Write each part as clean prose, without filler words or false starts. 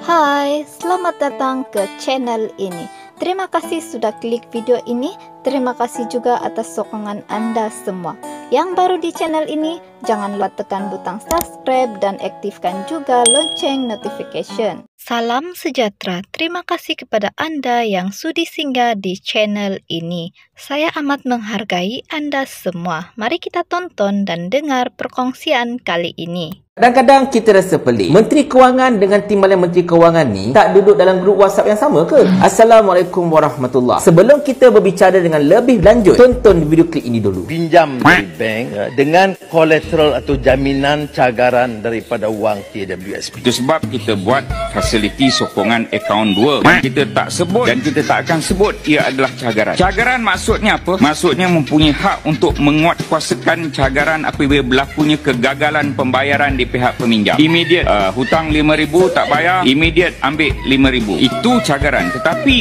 Hai, selamat datang ke channel ini. Terima kasih sudah klik video ini. Terima kasih juga atas sokongan Anda semua. Yang baru di channel ini, jangan lupa tekan butang subscribe dan aktifkan juga lonceng notification. Salam sejahtera. Terima kasih kepada Anda yang sudi singgah di channel ini. Saya amat menghargai Anda semua. Mari kita tonton dan dengar perkongsian kali ini. Kadang-kadang kita rasa pelik. Menteri Kewangan dengan timbalan Menteri Kewangan ni tak duduk dalam grup WhatsApp yang sama ke? Assalamualaikum warahmatullahi. Sebelum kita berbicara dengan lebih lanjut, tonton video klip ini dulu. Pinjam dari bank dengan kolateral atau jaminan cagaran daripada wang KWSP. Itu sebab kita buat fasiliti sokongan akaun 2 yang kita tak sebut dan kita tak akan sebut ia adalah cagaran. Cagaran maksudnya apa? Maksudnya mempunyai hak untuk menguatkuasakan cagaran apabila berlakunya kegagalan pembayaran di pihak peminjam. Immediate hutang 5,000 tak bayar, immediate ambil 5,000. Itu cagaran. Tetapi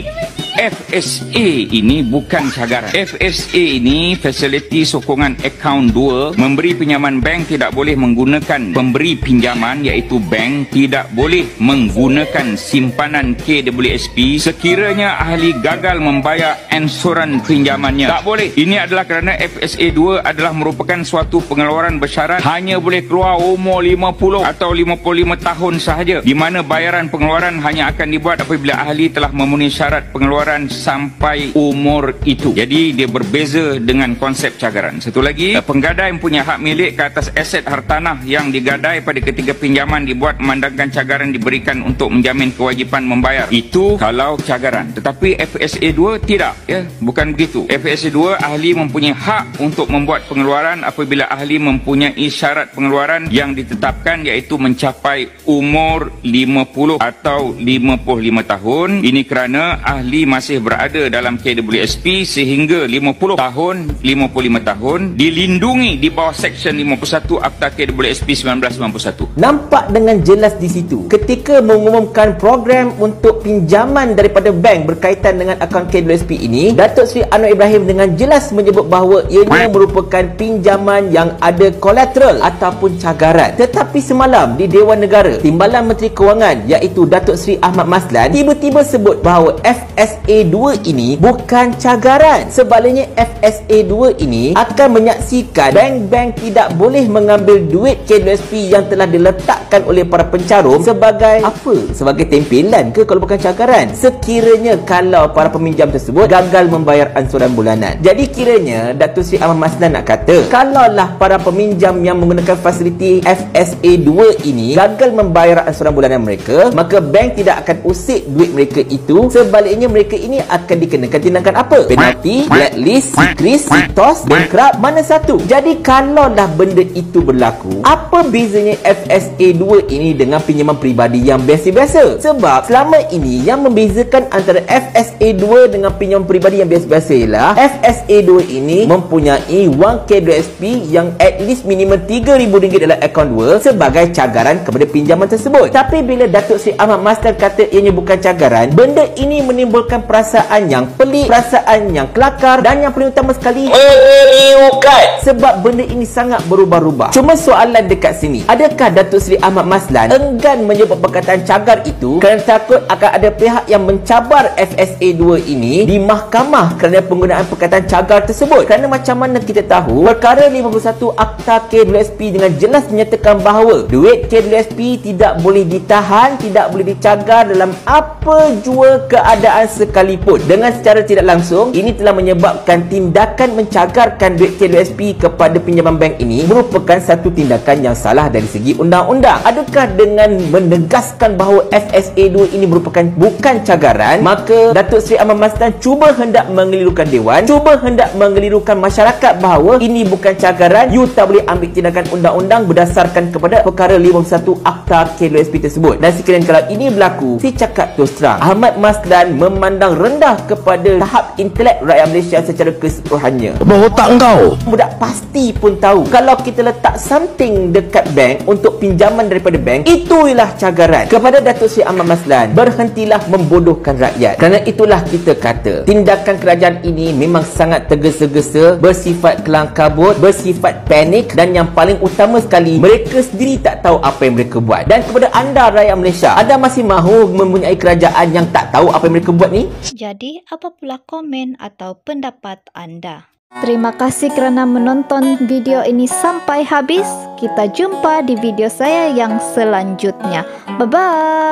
FSA ini bukan cagaran. FSA ini fasiliti sokongan akaun 2, memberi pinjaman bank tidak boleh menggunakan pemberi pinjaman iaitu bank tidak boleh menggunakan simpanan KWSP sekiranya ahli gagal membayar ansuran pinjamannya. Tak boleh. Ini adalah kerana FSA 2 adalah merupakan suatu pengeluaran bersyarat hanya boleh keluar umur 50 atau 55 tahun sahaja, di mana bayaran pengeluaran hanya akan dibuat apabila ahli telah memenuhi syarat pengeluaran sampai umur itu. Jadi dia berbeza dengan konsep cagaran. Satu lagi, penggadai mempunyai hak milik ke atas aset hartanah yang digadai pada ketika pinjaman dibuat memandangkan cagaran diberikan untuk menjamin kewajipan membayar. Itu kalau cagaran. Tetapi FSA 2 tidak, ya, bukan begitu. FSA 2 ahli mempunyai hak untuk membuat pengeluaran apabila ahli mempunyai syarat pengeluaran yang ditetapkan iaitu mencapai umur 50 atau 55 tahun. Ini kerana ahli masih berada dalam KWSP sehingga 50 tahun, 55 tahun, dilindungi di bawah Seksyen 51 Akta KWSP 1991. Nampak dengan jelas di situ ketika mengumumkan program untuk pinjaman daripada bank berkaitan dengan akaun KWSP ini, Datuk Seri Anwar Ibrahim dengan jelas menyebut bahawa ianya merupakan pinjaman yang ada kolateral ataupun cagaran. Tetapi semalam di Dewan Negara, Timbalan Menteri Kewangan iaitu Datuk Seri Ahmad Maslan tiba-tiba sebut bahawa FSA 2 ini bukan cagaran. Sebaliknya FSA 2 ini akan menyaksikan bank-bank tidak boleh mengambil duit KWSP yang telah diletakkan oleh para pencarum sebagai apa? Sebagai tempelan ke kalau bukan cagaran? Sekiranya kalau para peminjam tersebut gagal membayar ansuran bulanan. Jadi kiranya Datuk Seri Ahmad Maslan nak kata, kalaulah para peminjam yang menggunakan fasiliti FSA 2 ini gagal membayar ansuran bulanan mereka, maka bank tidak akan usik duit mereka itu. Sebaliknya mereka ini akan dikenakan tindakan apa? Penalti, blacklist, sikris, sitos, bankrupt, mana satu? Jadi kalaulah benda itu berlaku, apa bezanya FSA 2 ini dengan pinjaman peribadi yang biasa-biasa? Sebab selama ini yang membezakan antara FSA 2 dengan pinjaman peribadi yang biasa-biasa ialah FSA 2 ini mempunyai wang KWSP yang at least minimum RM3,000 dalam akaun 2 sebagai cagaran kepada pinjaman tersebut. Tapi bila Datuk Seri Ahmad Maslan kata ianya bukan cagaran, benda ini menimbulkan perasaan yang pelik, perasaan yang kelakar dan yang paling utama sekali meniukan. Sebab benda ini sangat berubah-ubah. Cuma soalan dekat sini, adakah Datuk Seri Ahmad Maslan enggan menyebut perkataan cagar itu kerana takut akan ada pihak yang mencabar FSA 2 ini di mahkamah kerana penggunaan perkataan cagar tersebut? Kerana macam mana kita tahu perkara 51 Akta KWSP dengan jelas menyatakan bahawa duit KWSP tidak boleh ditahan, tidak boleh dicagar dalam apa jua keadaan sekalipun. Dengan secara tidak langsung, ini telah menyebabkan tindakan mencagarkan duit KWSP kepada pinjaman bank ini merupakan satu tindakan yang salah dari segi undang-undang. Adakah dengan menegaskan bahawa FSA 2 ini merupakan bukan cagaran, maka Datuk Seri Ahmad Maslan cuba hendak mengelirukan Dewan, cuba hendak mengelirukan masyarakat bahawa ini bukan cagaran, you tak boleh ambil tindakan undang-undang berdasarkan kepada perkara 51 Akta KWSP tersebut. Dan sekiranya kalau ini berlaku, saya cakap terus terang, Ahmad Maslan memandang rendah kepada tahap intelek rakyat Malaysia secara keseluruhannya. Berotak kau. Budak pasti pun tahu kalau kita letak something dekat bank untuk pinjaman daripada bank, itu ialah cagaran. Kepada Datuk Seri Ahmad Maslan, berhentilah membodohkan rakyat. Kerana itulah kita kata, tindakan kerajaan ini memang sangat tergesa-gesa, bersifat kelang kabut, bersifat panik, dan yang paling utama sekali, mereka sendiri tak tahu apa yang mereka buat. Dan kepada anda rakyat Malaysia, anda masih mahu mempunyai kerajaan yang tak tahu apa yang mereka buat ni? Jadi, apa pula komen atau pendapat anda? Terima kasih kerana menonton video ini sampai habis. Kita jumpa di video saya yang selanjutnya. Bye-bye.